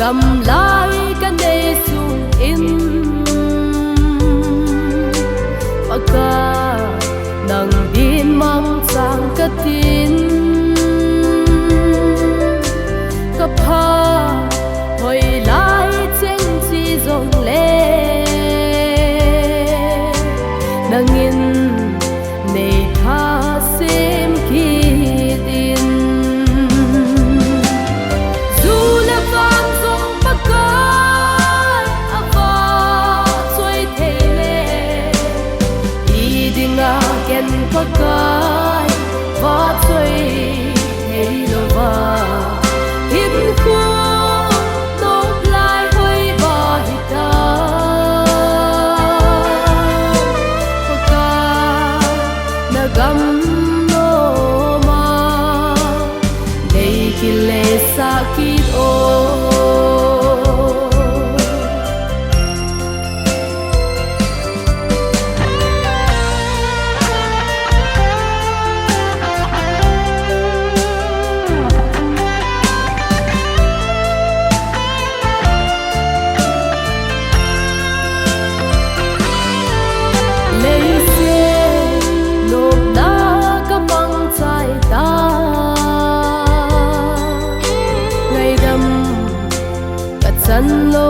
gam lai kan de sung in paka nang din mang sang katin kapha hoi lai chen chi zong le nangin nei tha sem ki din zu le van song pakai ava choi thele I dinga ken pakai va choi thei lo va him khu gam no ma dei ki le sakit o san lo